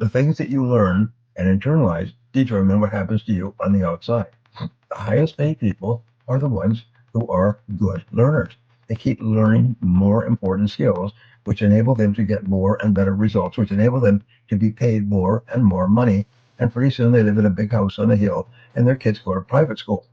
The things that you learn and internalize determine what happens to you on the outside. The highest paid people are the ones who are good learners. They keep learning more important skills, which enable them to get more and better results, which enable them to be paid more and more money. And pretty soon they live in a big house on a hill and their kids go to private school.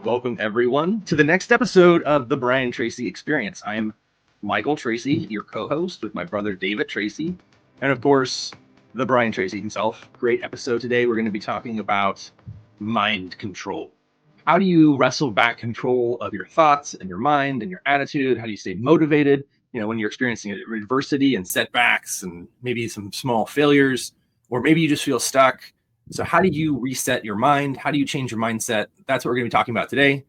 Welcome, everyone, to the next episode of the Brian Tracy Experience. I am Michael Tracy, your co-host with my brother David Tracy, and of course, the Brian Tracy himself. Great episode today. We're going to be talking about mind control. How do you wrestle back control of your thoughts and your mind and your attitude? How do you stay motivated, when you're experiencing adversity and setbacks and maybe some small failures, or maybe you just feel stuck? So how do you reset your mind? How do you change your mindset? That's what we're going to be talking about today.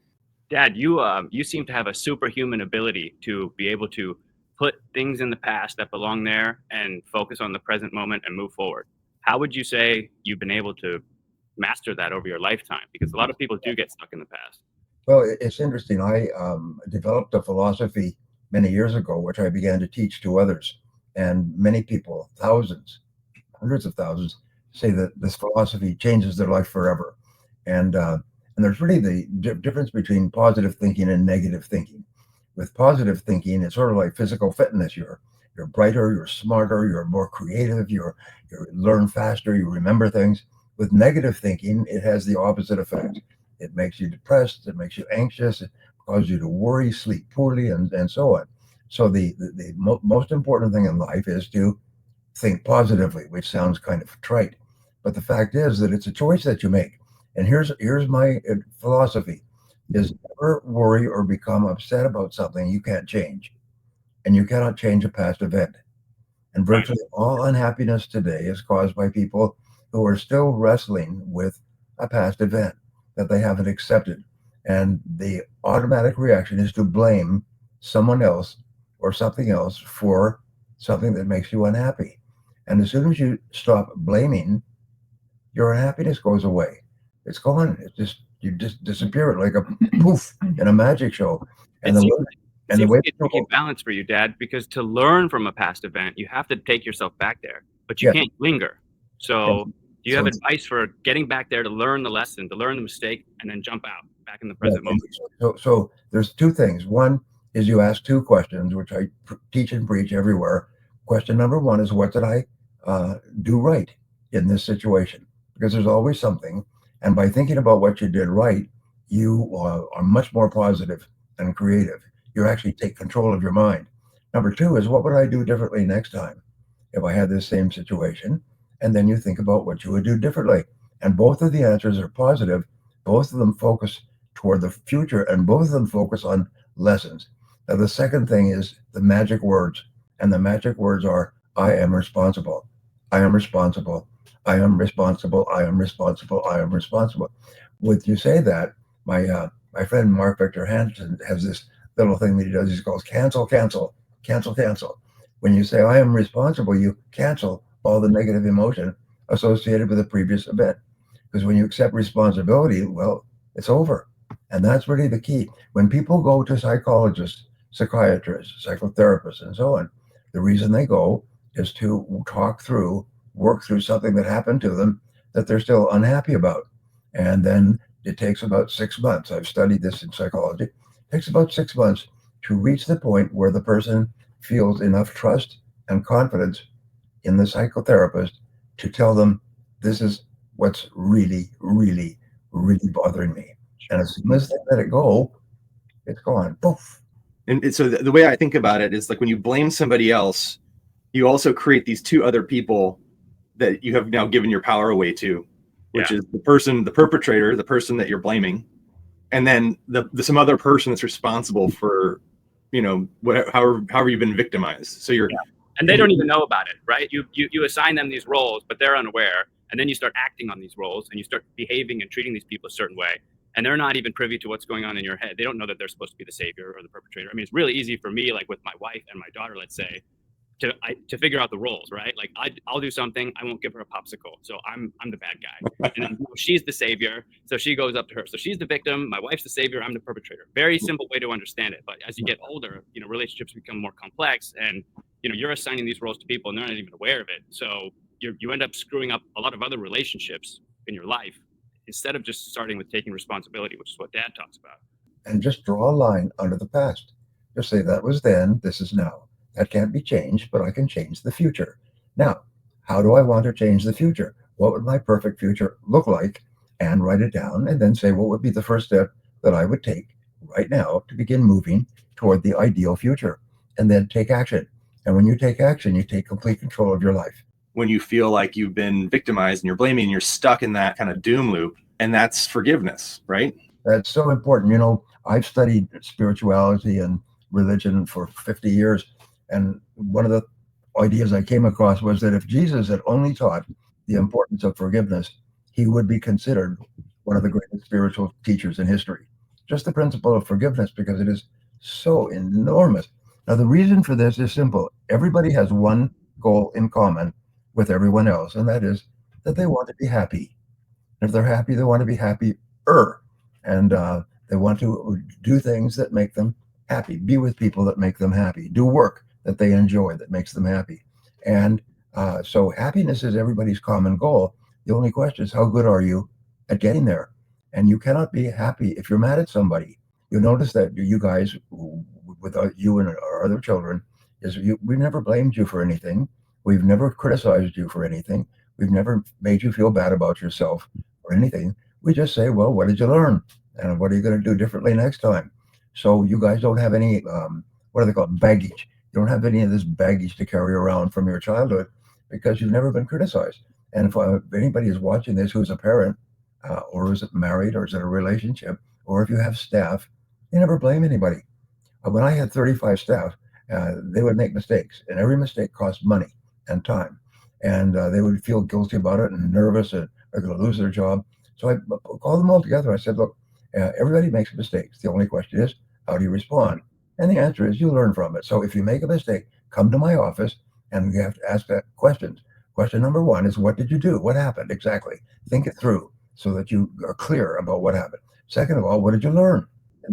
Dad, you seem to have a superhuman ability to be able to put things in the past that belong there and focus on the present moment and move forward. How would you say you've been able to master that over your lifetime? Because a lot of people do get stuck in the past. Well, it's interesting. I developed a philosophy many years ago, which I began to teach to others. And many people, thousands, hundreds of thousands, say that this philosophy changes their life forever. And there's really the difference between positive thinking and negative thinking. With positive thinking, it's sort of like physical fitness. You're brighter, you're smarter, you're more creative, you learn faster, you remember things. With negative thinking, it has the opposite effect. It makes you depressed, it makes you anxious, it causes you to worry, sleep poorly, and so on. So the most important thing in life is to think positively, which sounds kind of trite. But the fact is that it's a choice that you make. And here's my philosophy is never worry or become upset about something you can't change. And you cannot change a past event. And Right. virtually all unhappiness today is caused by people who are still wrestling with a past event that they haven't accepted. And the automatic reaction is to blame someone else or something else for something that makes you unhappy. And as soon as you stop blaming, your unhappiness goes away. It's gone. You just disappear like a poof in a magic show. It And the seems way it and the seems way to be a tricky balance for you, Dad, because to learn from a past event, you have to take yourself back there, but you yeah, can't linger. yeah. So do you have So advice for getting back there to learn the lesson, to learn the mistake, and then jump out back in the yeah, present moment? so there's two things. One is you ask two questions, which I teach and preach everywhere. Question number one is what did I do right in this situation? Because there's always something, and by thinking about what you did right, you are much more positive and creative. You actually take control of your mind. Number two is what would I do differently next time if I had this same situation? And then you think about what you would do differently. And both of the answers are positive. Both of them focus toward the future, and both of them focus on lessons. Now, the second thing is the magic words, and the magic words are I am responsible. I am responsible. I am responsible. I am responsible. I am responsible. Would you say that? My friend Mark Victor Hansen has this little thing that he does. He calls cancel, cancel, cancel, cancel. When you say I am responsible, you cancel all the negative emotion associated with the previous event. Because when you accept responsibility, well, it's over. And that's really the key. When people go to psychologists, psychiatrists, psychotherapists, and so on, the reason they go is to work through something that happened to them that they're still unhappy about. And then it takes about 6 months. I've studied this in psychology. It takes about 6 months to reach the point where the person feels enough trust and confidence in the psychotherapist to tell them this is what's really, really, really bothering me. And as soon as they let it go, it's gone. Poof. And so the way I think about it is like when you blame somebody else, you also create these two other people that you have now given your power away to, which Yeah. is the perpetrator, the person that you're blaming, and then the some other person that's responsible for, whatever, however you've been victimized. So you're, Yeah. And they don't even know about it, right? You assign them these roles, but they're unaware. And then you start acting on these roles and you start behaving and treating these people a certain way. And they're not even privy to what's going on in your head. They don't know that they're supposed to be the savior or the perpetrator. I mean, it's really easy for me, like with my wife and my daughter, let's say, to figure out the roles, right? Like I'll do something, I won't give her a popsicle, so I'm the bad guy, and then she's the savior, so she goes up to her. So she's the victim, my wife's the savior, I'm the perpetrator. Very simple way to understand it. But as you get older, relationships become more complex, and you're assigning these roles to people, and they're not even aware of it. So you end up screwing up a lot of other relationships in your life instead of just starting with taking responsibility, which is what Dad talks about. And just draw a line under the past. Just say that was then, this is now. That can't be changed, but I can change the future. Now, how do I want to change the future? What would my perfect future look like? And write it down, and then say what would be the first step that I would take right now to begin moving toward the ideal future. And then take action. And when you take action, you take complete control of your life. When you feel like you've been victimized and you're blaming, you're stuck in that kind of doom loop, and that's forgiveness, right? That's so important. I've studied spirituality and religion for 50 years. And one of the ideas I came across was that if Jesus had only taught the importance of forgiveness, he would be considered one of the greatest spiritual teachers in history. Just the principle of forgiveness, because it is so enormous. Now, the reason for this is simple. Everybody has one goal in common with everyone else, and that is that they want to be happy. If they're happy, they want to be happier. And they want to do things that make them happy, be with people that make them happy, do work that they enjoy that makes them happy. And so happiness is everybody's common goal. The only question is, how good are you at getting there? And you cannot be happy if you're mad at somebody. You'll notice that you guys, with you and our other children, we've never blamed you for anything. We've never criticized you for anything. We've never made you feel bad about yourself or anything. We just say, well, what did you learn? And what are you going to do differently next time? So you guys don't have any, what do they call it, baggage. You don't have any of this baggage to carry around from your childhood because you've never been criticized. And if anybody is watching this who's a parent, or is it married, or is it a relationship, or if you have staff, you never blame anybody. When I had 35 staff, they would make mistakes, and every mistake cost money and time. And they would feel guilty about it and nervous and are going to lose their job. So I called them all together. I said, look, everybody makes mistakes. The only question is, how do you respond? And the answer is, you learn from it. So if you make a mistake, come to my office and you have to ask that questions. Question number one is, what did you do? What happened exactly? Think it through so that you are clear about what happened. Second of all, what did you learn?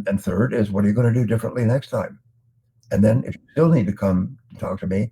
And third is, what are you going to do differently next time? And then if you still need to come talk to me,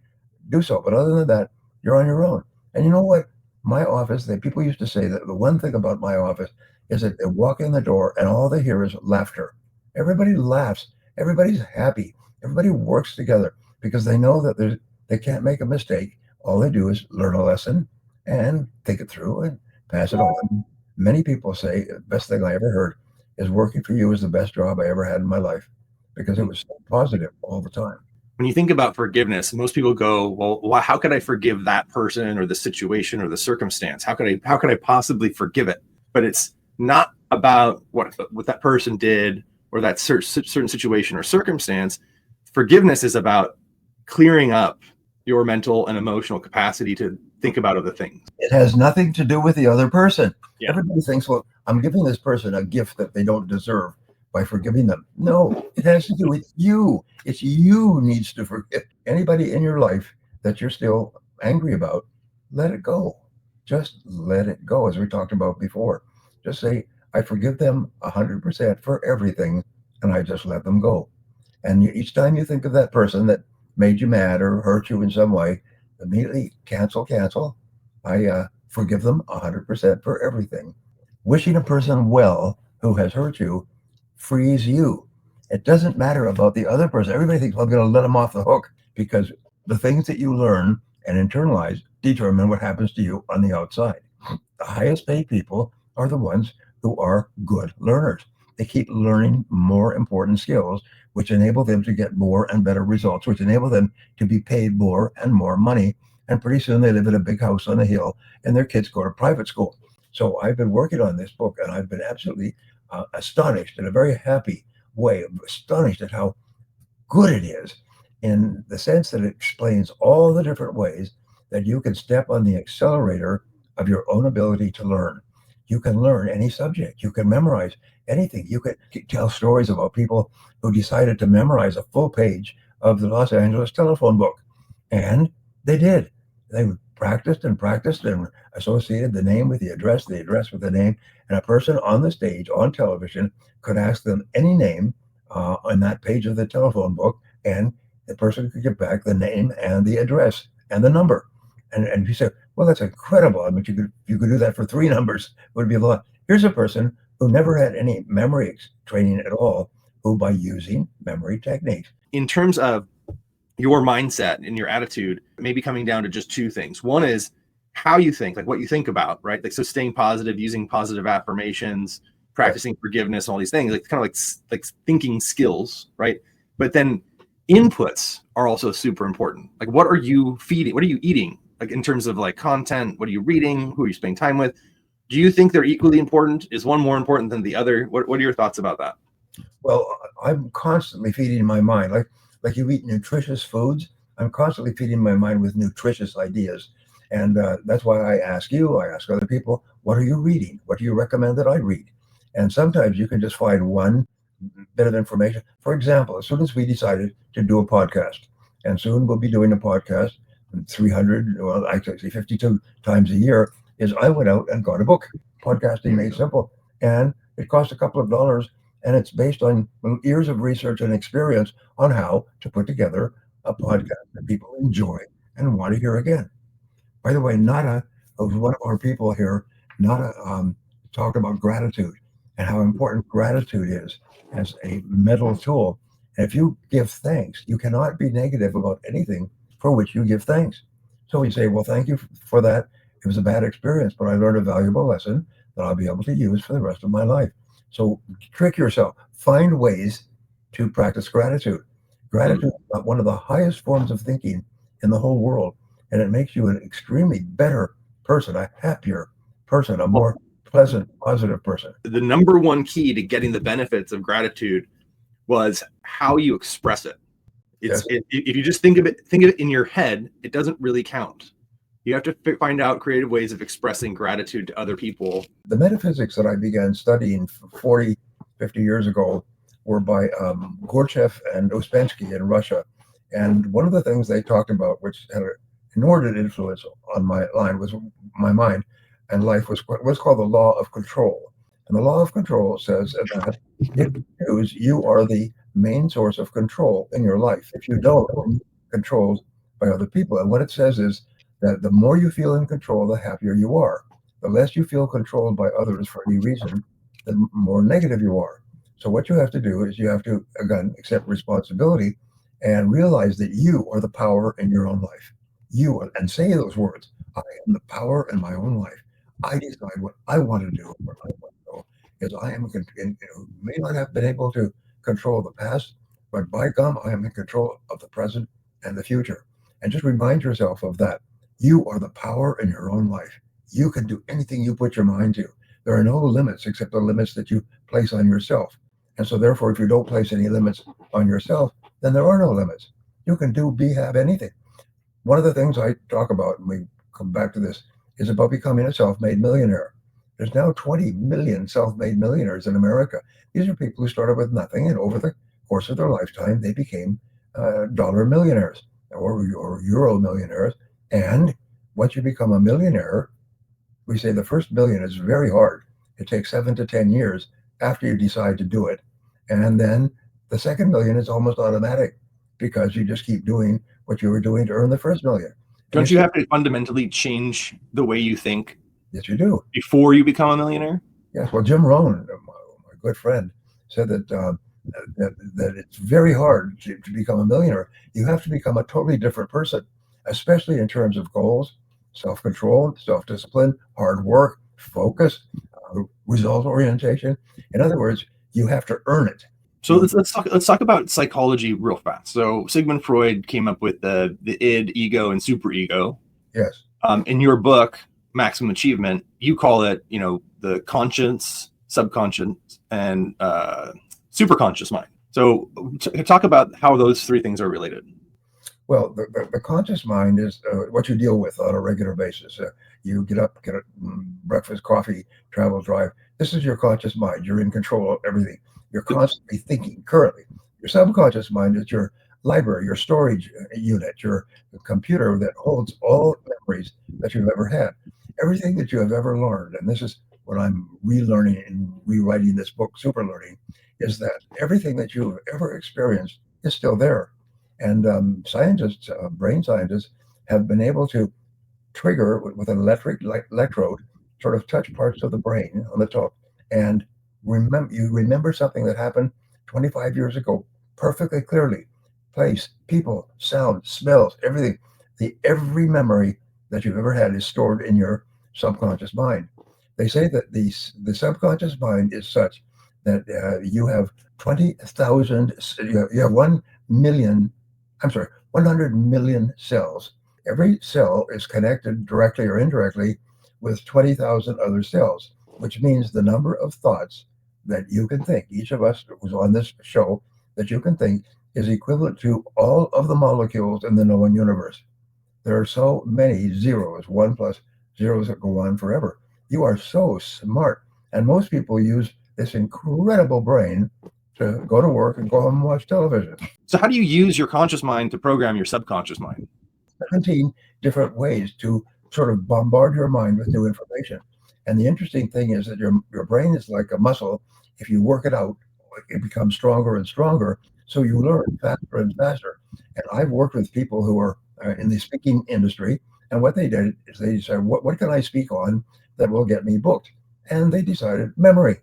do so. But other than that, you're on your own. And you know what? My office, people used to say that the one thing about my office is that they walk in the door and all they hear is laughter. Everybody laughs. Everybody's happy. Everybody works together because they know that they can't make a mistake. All they do is learn a lesson and think it through and pass it on. Many people say the best thing I ever heard is working for you is the best job I ever had in my life because it was so positive all the time. When you think about forgiveness, most people go, well, how could I forgive that person or the situation or the circumstance? How could I possibly forgive it? But it's not about what that person did or that certain situation or circumstance. Forgiveness is about clearing up your mental and emotional capacity to think about other things. It has nothing to do with the other person. Yeah. Everybody thinks, well, I'm giving this person a gift that they don't deserve by forgiving them. No, it has to do with you. It's you who needs to forgive. Anybody in your life that you're still angry about, let it go. Just let it go, as we talked about before. Just say, I forgive them 100% for everything, and I just let them go. And each time you think of that person that made you mad or hurt you in some way, immediately cancel. I forgive them 100% for everything. Wishing a person well who has hurt you frees you. It doesn't matter about the other person. Everybody thinks, well, I'm going to let them off the hook, because the things that you learn and internalize determine what happens to you on the outside. The highest paid people are the ones who are good learners. They keep learning more important skills, which enable them to get more and better results, which enable them to be paid more and more money. And pretty soon they live in a big house on a hill and their kids go to private school. So I've been working on this book and I've been absolutely astonished in a very happy way, astonished at how good it is, in the sense that it explains all the different ways that you can step on the accelerator of your own ability to learn. You can learn any subject. You can memorize anything. You could tell stories about people who decided to memorize a full page of the Los Angeles telephone book. And they did. They practiced and practiced and associated the name with the address with the name. And a person on the stage, on television, could ask them any name on that page of the telephone book, and the person could get back the name and the address and the number. And you say, well, that's incredible. I mean, you could do that for three numbers. It would be a lot. Here's a person who never had any memory training at all, who by using memory techniques. In terms of your mindset and your attitude, maybe coming down to just two things. One is how you think, like what you think about, right? Like, so staying positive, using positive affirmations, practicing forgiveness, all these things, like kind of like thinking skills, right? But then inputs are also super important. Like, what are you feeding? What are you eating? Like, in terms of like content, what are you reading? Who are you spending time with? Do you think they're equally important? Is one more important than the other? What are your thoughts about that? Well, I'm constantly feeding my mind. Like you eat nutritious foods, I'm constantly feeding my mind with nutritious ideas. And that's why I ask you, I ask other people, what are you reading? What do you recommend that I read? And sometimes you can just find one bit of information. For example, as soon as we decided to do a podcast, and soon we'll be doing a podcast 300, well, actually 52 times a year, is I went out and got a book, Podcasting Made Simple. And it cost a couple of dollars. And it's based on years of research and experience on how to put together a podcast that people enjoy and want to hear again. By the way, Nada, one of our people here, Nada talked about gratitude and how important gratitude is as a mental tool. And if you give thanks, you cannot be negative about anything for which you give thanks. So we say, well, thank you for that. It was a bad experience, but I learned a valuable lesson that I'll be able to use for the rest of my life. So trick yourself. Find ways to practice gratitude. Gratitude is one of the highest forms of thinking in the whole world, and it makes you an extremely better person, a happier person, a more pleasant, positive person. The number one key to getting the benefits of gratitude was how you express it. If you just think of it in your head, it doesn't really count. You have to find out creative ways of expressing gratitude to other people. The metaphysics that I began studying 40, 50 years ago were by Gurdjieff and Ouspensky in Russia. And one of the things they talked about, which had an inordinate influence on my mind and life, was what's called the law of control. And the law of control says that if you choose, you are the main source of control in your life. If you don't, you're controlled by other people. And what it says is that the more you feel in control, the happier you are. The less you feel controlled by others for any reason, the more negative you are. So what you have to do is you have to, again, accept responsibility and realize that you are the power in your own life. And say those words, I am the power in my own life. I decide what I want to do, where I want to go, because I am, may not have been able to control the past, but by gum, I am in control of the present and the future. And just remind yourself of that. You are the power in your own life. You can do anything you put your mind to. There are no limits except the limits that you place on yourself. And so therefore, if you don't place any limits on yourself, then there are no limits. You can have anything. One of the things I talk about, and we come back to this, is about becoming a self-made millionaire. There's now 20 million self-made millionaires in America. These are people who started with nothing, and over the course of their lifetime, they became dollar millionaires or euro millionaires. And once you become a millionaire, we say the first million is very hard. It takes 7 to 10 years after you decide to do it. And then the second million is almost automatic because you just keep doing what you were doing to earn the first million. Don't you have to fundamentally change the way you think? Yes, you do. Before you become a millionaire? Yes. Well, Jim Rohn, my good friend, said that it's very hard to become a millionaire. You have to become a totally different person, especially in terms of goals, self-control, self-discipline, hard work, focus, result orientation. In other words, you have to earn it. So let's talk about psychology real fast. So Sigmund Freud came up with the id, ego, and superego. Yes. In your book, Maximum Achievement, you call it, the conscious, subconscious, and superconscious mind. So talk about how those three things are related. Well, the conscious mind is what you deal with on a regular basis. You get up, get breakfast, coffee, travel, drive. This is your conscious mind. You're in control of everything. You're constantly thinking currently. Your subconscious mind is your library, your storage unit, your computer that holds all memories that you've ever had, everything that you have ever learned. And this is what I'm relearning and rewriting this book, Super Learning, is that everything that you've ever experienced is still there. And scientists, brain scientists, have been able to trigger with an electrode, sort of touch parts of the brain on the top, and remember something that happened 25 years ago perfectly clearly. Place, people, sound, smells, everything. Every memory that you've ever had is stored in your subconscious mind. They say that the subconscious mind is such that you have 20,000, you have 1 million, I'm sorry, 100 million cells. Every cell is connected directly or indirectly with 20,000 other cells, which means the number of thoughts that you can think, each of us who's on this show, that you can think is equivalent to all of the molecules in the known universe. There are so many zeros, 1 plus zeros that go on forever. You are so smart. And most people use this incredible brain to go to work and go home and watch television. So how do you use your conscious mind to program your subconscious mind? 17 different ways to sort of bombard your mind with new information. And the interesting thing is that your brain is like a muscle. If you work it out, it becomes stronger and stronger. So you learn faster and faster. And I've worked with people who are in the speaking industry. And what they did is they said, what can I speak on that will get me booked? And they decided memory.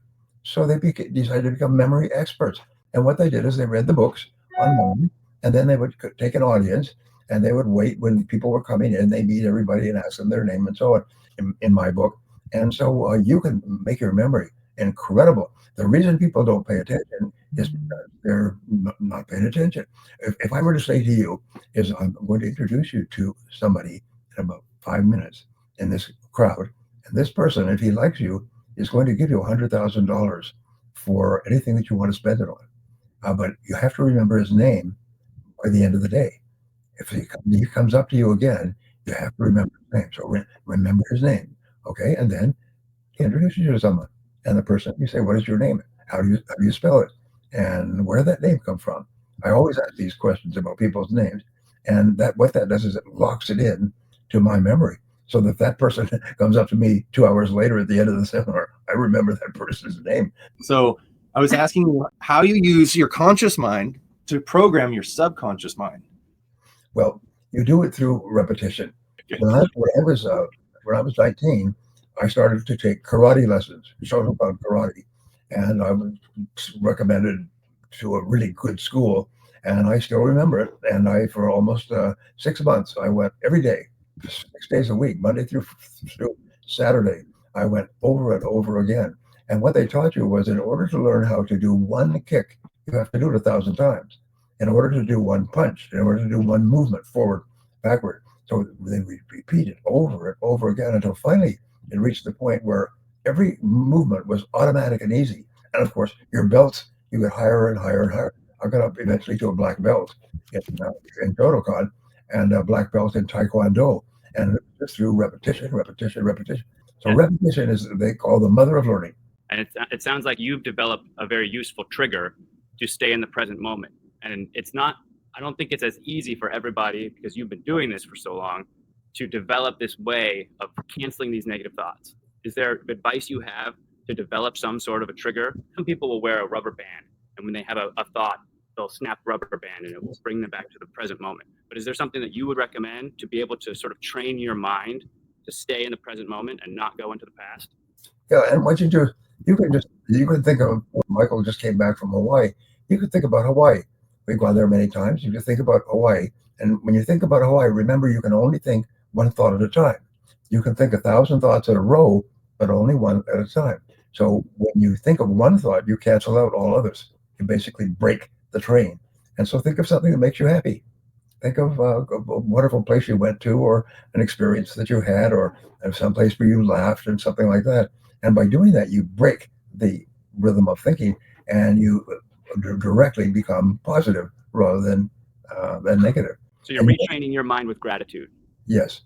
So they decided to become memory experts. And what they did is they read the books on memory, and then they would take an audience, and they would wait when people were coming in. They meet everybody and ask them their name and so on in my book. And so you can make your memory incredible. The reason people don't pay attention is because they're not paying attention. If I were to say to you, is I'm going to introduce you to somebody in about 5 minutes in this crowd, and this person, if he likes you, is going to give you $100,000 for anything that you want to spend it on. But you have to remember his name by the end of the day. If he comes up to you again, you have to remember his name. So remember his name, okay? And then he introduces you to someone, and the person, you say, "What is your name? How do you spell it? And where did that name come from?" I always ask these questions about people's names, and what that does is it locks it in to my memory, so that person comes up to me 2 hours later at the end of the seminar, I remember that person's name. So I was asking you how you use your conscious mind to program your subconscious mind. Well, you do it through repetition. When I was 19, I started to take karate lessons, Shotokan karate, and I was recommended to a really good school, and I still remember it. And for almost 6 months, I went every day, 6 days a week, Monday through Saturday. I went over and over again. And what they taught you was, in order to learn how to do one kick, you have to do it 1,000 times. In order to do one punch, in order to do one movement, forward, backward. So they repeat it over and over again until finally it reached the point where every movement was automatic and easy. And of course, your belts, you get higher and higher and higher. I got up eventually to a black belt in Shotokan and a black belt in Taekwondo. And just through repetition. So repetition is, they call, the mother of learning. And it sounds like you've developed a very useful trigger to stay in the present moment. And I don't think it's as easy for everybody, because you've been doing this for so long, to develop this way of canceling these negative thoughts. Is there advice you have to develop some sort of a trigger? Some people will wear a rubber band, and when they have a thought, they'll snap the rubber band and it will bring them back to the present moment. But is there something that you would recommend to be able to sort of train your mind to stay in the present moment and not go into the past? Yeah, and what you do, you can think of, Michael just came back from Hawaii. You could think about Hawaii. We've gone there many times. You can think about Hawaii. And when you think about Hawaii, remember, you can only think one thought at a time. You can think 1,000 thoughts in a row, but only one at a time. So when you think of one thought, you cancel out all others. You basically break the train. And so think of something that makes you happy. Think of a wonderful place you went to, or an experience that you had, or some place where you laughed and something like that. And by doing that, you break the rhythm of thinking, and you directly become positive rather than negative. So you're retraining your mind with gratitude. Yes,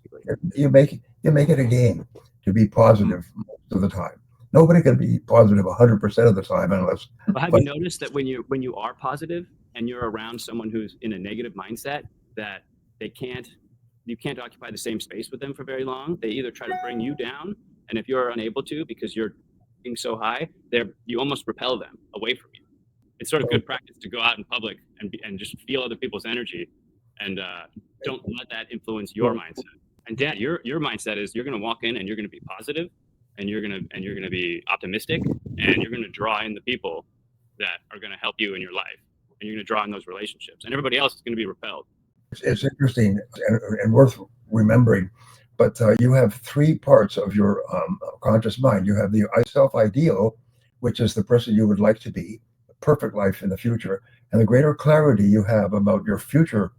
you make it a game to be positive most of the time. Nobody can be positive 100% of the time unless. But have you noticed that when you are positive and you're around someone who's in a negative mindset, that you can't occupy the same space with them for very long. They either try to bring you down, and if you're unable to because you're being so high, you almost repel them away from you. It's sort of good practice to go out in public and just feel other people's energy, and don't let that influence your mindset. And Dan, your mindset is you're going to walk in and you're going to be positive, and you're going to be optimistic, and you're going to draw in the people that are going to help you in your life, and you're going to draw in those relationships, and everybody else is going to be repelled. It's interesting and worth remembering, but you have three parts of your conscious mind. You have the self-ideal, which is the person you would like to be, the perfect life in the future, and the greater clarity you have about your future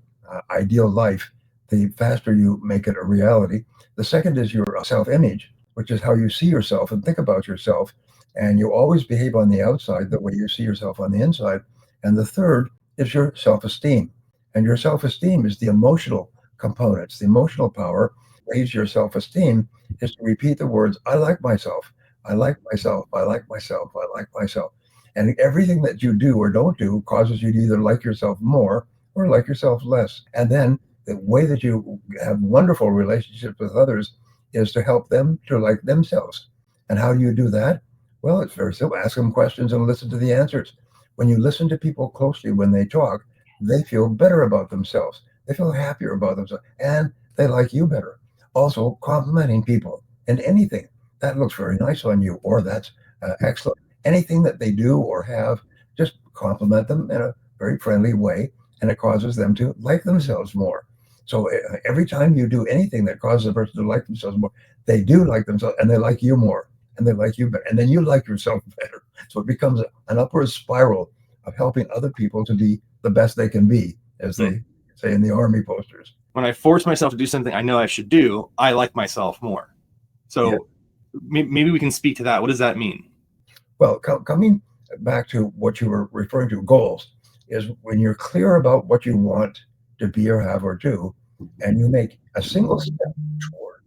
ideal life, the faster you make it a reality. The second is your self-image, which is how you see yourself and think about yourself, and you always behave on the outside the way you see yourself on the inside. And the third is your self-esteem. And your self-esteem is the emotional components, the emotional power. Raise your self-esteem is to repeat the words, I like myself, I like myself, I like myself, I like myself. And everything that you do or don't do causes you to either like yourself more or like yourself less. And then the way that you have wonderful relationships with others is to help them to like themselves. And how do you do that? Well, it's very simple. Ask them questions and listen to the answers. When you listen to people closely when they talk, they feel better about themselves. They feel happier about themselves, and they like you better. Also, complimenting people and anything that looks very nice on you, or that's excellent. Anything that they do or have, just compliment them in a very friendly way, and it causes them to like themselves more. So every time you do anything that causes a person to like themselves more, they do like themselves, and they like you more, and they like you better, and then you like yourself better. So it becomes an upward spiral of helping other people to be the best they can be, as they say in the army posters. When I force myself to do something I know I should do, I like myself more. So maybe we can speak to that. What does that mean? Well, coming back to what you were referring to, goals, is when you're clear about what you want to be or have or do, and you make a single step toward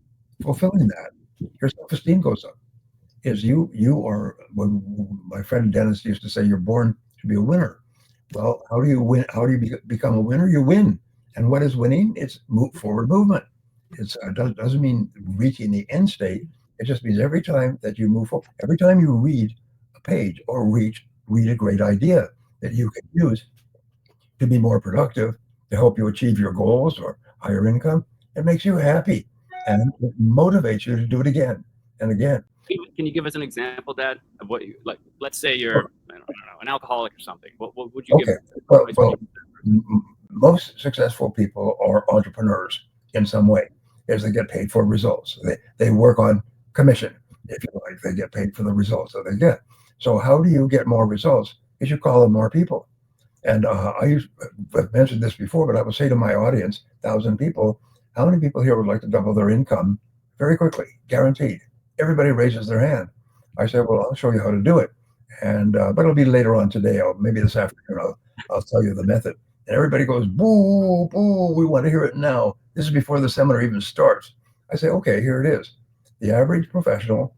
fulfilling that, your self-esteem goes up. Is you are, when my friend Dennis used to say, you're born to be a winner. Well, how do you win? How do you become a winner? You win. And what is winning? It's forward movement. It doesn't mean reaching the end state. It just means every time that you move forward, every time you read a page or read a great idea that you can use to be more productive, to help you achieve your goals or higher income, it makes you happy and it motivates you to do it again and again. Can you give us an example, Dad, of what you like? Let's say you're, I don't know, an alcoholic or something. What would you give? Well, most successful people are entrepreneurs in some way, as they get paid for results. They work on commission, if you like. They get paid for the results that they get. So how do you get more results? Is you call on more people. And I've mentioned this before, but I would say to my audience, 1,000 people, how many people here would like to double their income very quickly, guaranteed? Everybody raises their hand. I said, well, I'll show you how to do it. And but it'll be later on today, or maybe this afternoon, I'll tell you the method. And everybody goes, boo, boo, we want to hear it now. This is before the seminar even starts. I say, okay, here it is. The average professional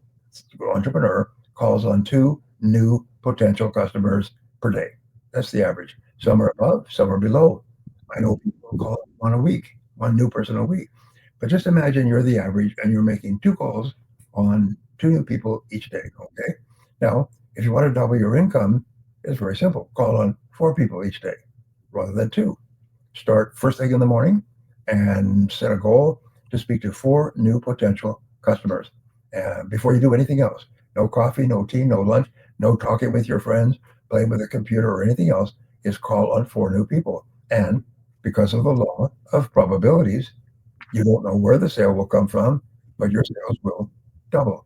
entrepreneur calls on 2 new potential customers per day. That's the average. Some are above, some are below. I know people call on a week, 1 new person a week. But just imagine you're the average and you're making 2 calls on 2 new people each day, okay? Now, if you want to double your income, it's very simple. Call on 4 people each day rather than 2. Start first thing in the morning and set a goal to speak to 4 new potential customers before you do anything else. No coffee, no tea, no lunch, no talking with your friends, playing with a computer or anything else. Is call on 4 new people. And because of the law of probabilities, you don't know where the sale will come from, but your sales will double.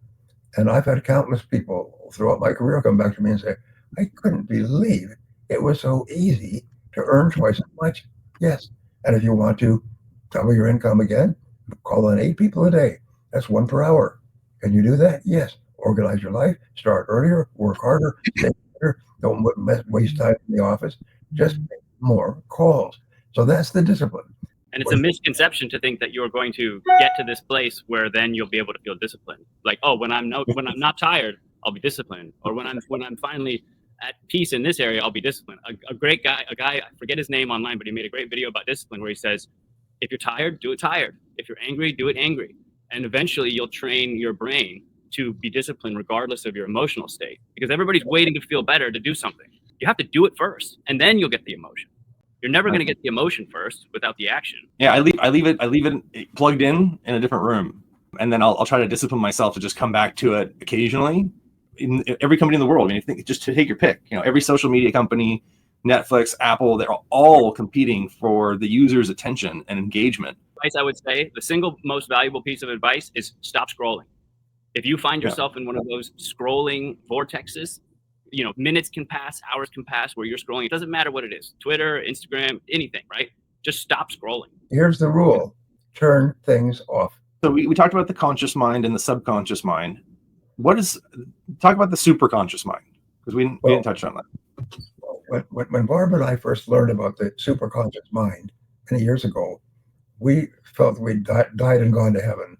And I've had countless people throughout my career come back to me and say, I couldn't believe it was so easy to earn twice as much. Yes. And if you want to double your income again, call on 8 people a day. That's 1 per hour. Can you do that? Yes. Organize your life, start earlier, work harder, stay better, don't waste time in the office, just make more calls. So that's the discipline. And it's a misconception to think that you're going to get to this place where then you'll be able to feel disciplined. Like, oh, when I'm not tired, I'll be disciplined. Or when I'm finally at peace in this area, I'll be disciplined. A great guy, I forget his name online, but he made a great video about discipline where he says, if you're tired, do it tired. If you're angry, do it angry. And eventually you'll train your brain to be disciplined regardless of your emotional state, because everybody's waiting to feel better to do something. You have to do it first, and then you'll get the emotion. You're never going to get the emotion first without the action. Yeah, I leave it plugged in a different room, and then I'll try to discipline myself to just come back to it occasionally. In every company in the world, I mean, just to take your pick, every social media company, Netflix, Apple, they're all competing for the user's attention and engagement. Advice I would say, the single most valuable piece of advice is stop scrolling. If you find yourself in one of those scrolling vortexes, minutes can pass, hours can pass where you're scrolling. It doesn't matter what it is, Twitter, Instagram, anything, right? Just stop scrolling. Here's the rule: turn things off. So we talked about the conscious mind and the subconscious mind. Talk about the superconscious mind, because we didn't touch on that. When Barb and I first learned about the superconscious mind many years ago, we felt we'd died and gone to heaven,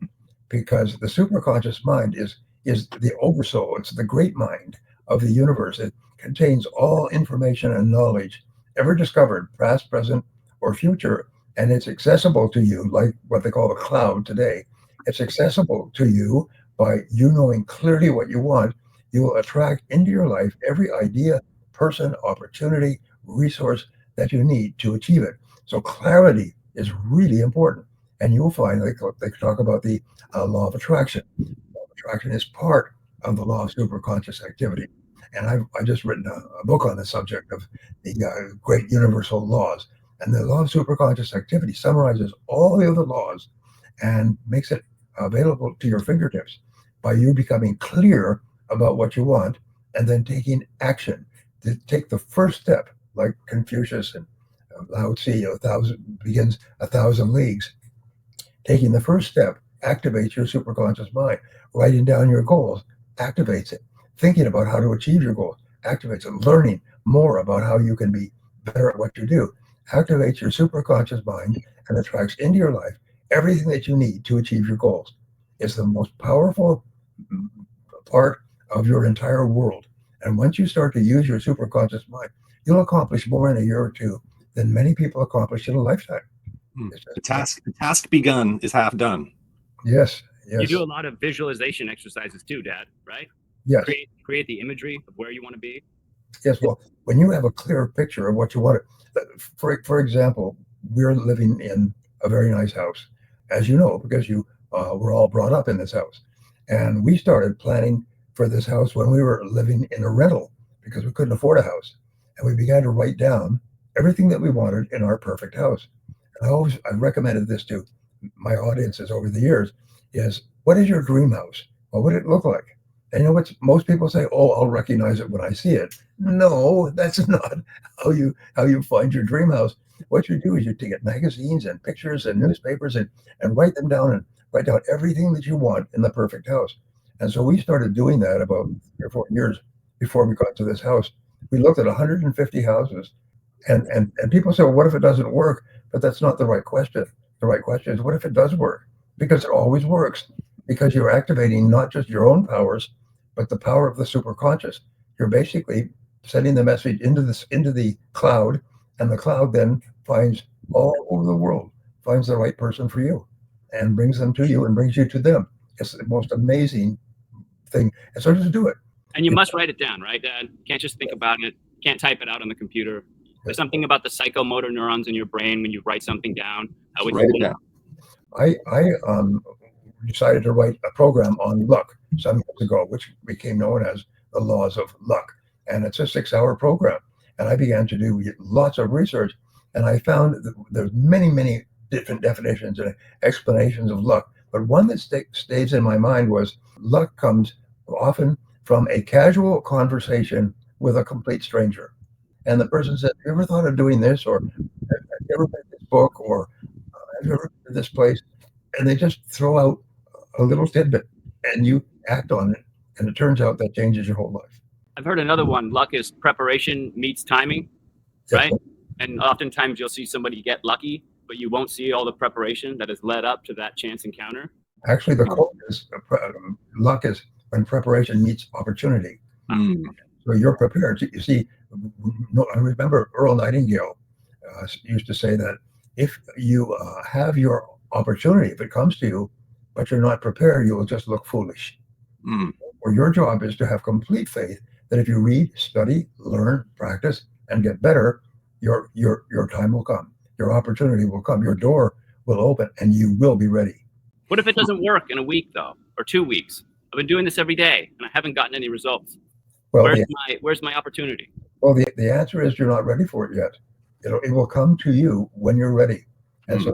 because the superconscious mind is the oversoul. It's the great mind of the universe. It contains all information and knowledge ever discovered, past, present, or future, and it's accessible to you like what they call the cloud today. It's accessible to you by you knowing clearly what you want. You will attract into your life every idea, person, opportunity, resource that you need to achieve it. So clarity is really important. And you'll find they talk about the law of attraction. Law of attraction is part of the law of superconscious activity. And I've just written a book on the subject of the great universal laws. And the law of superconscious activity summarizes all the other laws and makes it available to your fingertips by you becoming clear about what you want and then taking action to take the first step, like Confucius and Lao Tzu, 1,000 begins 1,000 leagues. Taking the first step activates your superconscious mind. Writing down your goals activates it. Thinking about how to achieve your goals activates it. Learning more about how you can be better at what you do activates your superconscious mind and attracts into your life everything that you need to achieve your goals. It's the most powerful part of your entire world. And once you start to use your superconscious mind, you'll accomplish more in a year or two than many people accomplish in a lifetime. The task begun is half done. Yes. You do a lot of visualization exercises too, Dad, right? Yes. Create the imagery of where you want to be. Yes. Well, when you have a clear picture of what you want, for example, we're living in a very nice house, as you know, because you were all brought up in this house. And we started planning for this house when we were living in a rental because we couldn't afford a house. And we began to write down everything that we wanted in our perfect house. And I recommended this to my audiences over the years is, what is your dream house? What would it look like? And what most people say, oh, I'll recognize it when I see it. No, that's not how you find your dream house. What you do is you take magazines and pictures and newspapers and write them down and write down everything that you want in the perfect house. And so we started doing that about 3 or 4 years before we got to this house. We looked at 150 houses and people say, well, what if it doesn't work? But that's not the right question. The right question is, what if it does work? Because it always works. Because you're activating not just your own powers, but the power of the superconscious. You're basically sending the message into the cloud, and the cloud then finds all over the world, finds the right person for you and brings them to you and brings you to them. It's the most amazing thing. And so just do it. And you must write it down, right, Dad? You can't just think about it. You can't type it out on the computer. There's something about the psychomotor neurons in your brain when you write something down. Write it down. I decided to write a program on luck some years ago, which became known as the laws of luck. And it's a 6-hour program. And I began to do lots of research. And I found that there's many, many different definitions and explanations of luck. But one that stays in my mind was luck comes often from a casual conversation with a complete stranger. And the person said, have you ever thought of doing this? Or have you ever read this book? Or have you ever been to this place? And they just throw out a little tidbit and you act on it. And it turns out that changes your whole life. I've heard another one. Luck is preparation meets timing, right? And oftentimes you'll see somebody get lucky, but you won't see all the preparation that has led up to that chance encounter. Actually, the quote is, luck is when preparation meets opportunity. So So you're prepared. You see, I remember Earl Nightingale used to say that if you have your opportunity, if it comes to you, but you're not prepared, you will just look foolish. Mm. Or your job is to have complete faith that if you read, study, learn, practice, and get better, your time will come. Your opportunity will come. Your door will open, and you will be ready. What if it doesn't work in a week though, or 2 weeks? I've been doing this every day and I haven't gotten any results. Well, Where's my opportunity? Well, the answer is you're not ready for it yet. It will come to you when you're ready. And so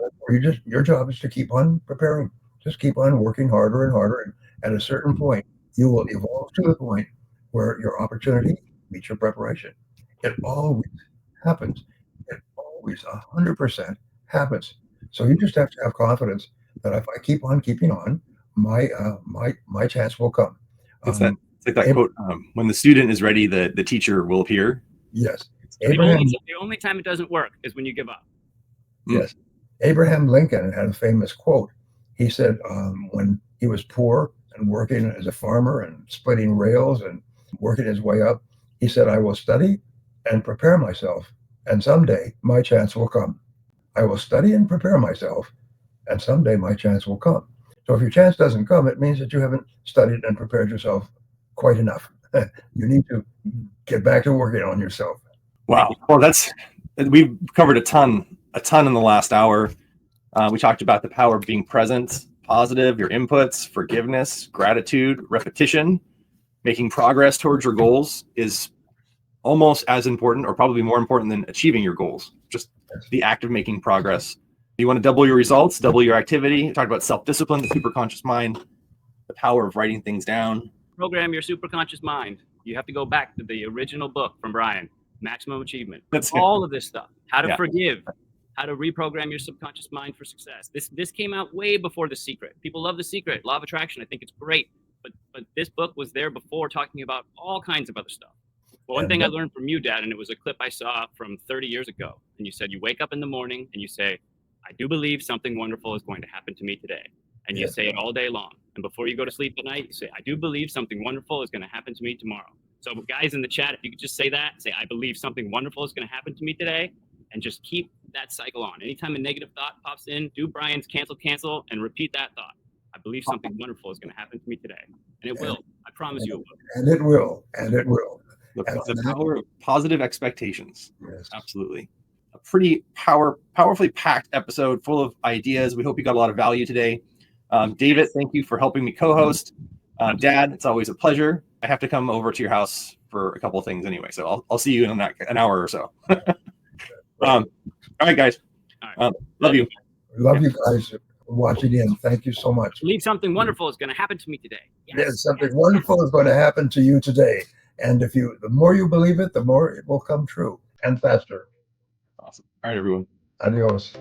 your job is to keep on preparing. Just keep on working harder and harder. And at a certain point, you will evolve to the point where your opportunity meets your preparation. It always happens. It always 100% happens. So you just have to have confidence that if I keep on keeping on, my chance will come. It's like that quote, when the student is ready, the teacher will appear. Yes. The only time it doesn't work is when you give up. Yes. Abraham Lincoln had a famous quote. He said when he was poor and working as a farmer and splitting rails and working his way up, he said, I will study and prepare myself, and someday my chance will come. I will study and prepare myself, and someday my chance will come. So if your chance doesn't come, it means that you haven't studied and prepared yourself quite enough. You need to get back to working on yourself. Wow. Well, we've covered a ton in the last hour. We talked about the power of being present, positive, your inputs, forgiveness, gratitude, repetition. Making progress towards your goals is almost as important, or probably more important, than achieving your goals. Just the act of making progress. You want to double your results, double your activity. We talked about self-discipline, the superconscious mind, the power of writing things down. Program your superconscious mind. You have to go back to the original book from Brian, Maximum Achievement. All of this stuff. How to forgive, how to reprogram your subconscious mind for success. This came out way before The Secret. People love The Secret, Law of Attraction. I think it's great. But this book was there before, talking about all kinds of other stuff. Well, one thing I learned from you, Dad, and it was a clip I saw from 30 years ago. And you said you wake up in the morning and you say, I do believe something wonderful is going to happen to me today. And you say it all day long. And before you go to sleep at night, you say, I do believe something wonderful is going to happen to me tomorrow. So guys in the chat, if you could just say that, say, I believe something wonderful is going to happen to me today, and just keep that cycle on. Anytime a negative thought pops in, do Brian's cancel, and repeat that thought. I believe something wonderful is going to happen to me today. And it will. I promise you it will. And it will. And it will. The power of positive expectations. Yes. Absolutely. A pretty powerfully packed episode full of ideas. We hope you got a lot of value today. David, thank you for helping me co-host. Dad, it's always a pleasure. I have to come over to your house for a couple of things anyway, so I'll see you in an hour or so. All right, guys. Love you. Love you guys watching in. Thank you so much. Believe something wonderful is going to happen to me today. Yes, something wonderful is going to happen to you today. And the more you believe it, the more it will come true and faster. Awesome. All right, everyone. Adios.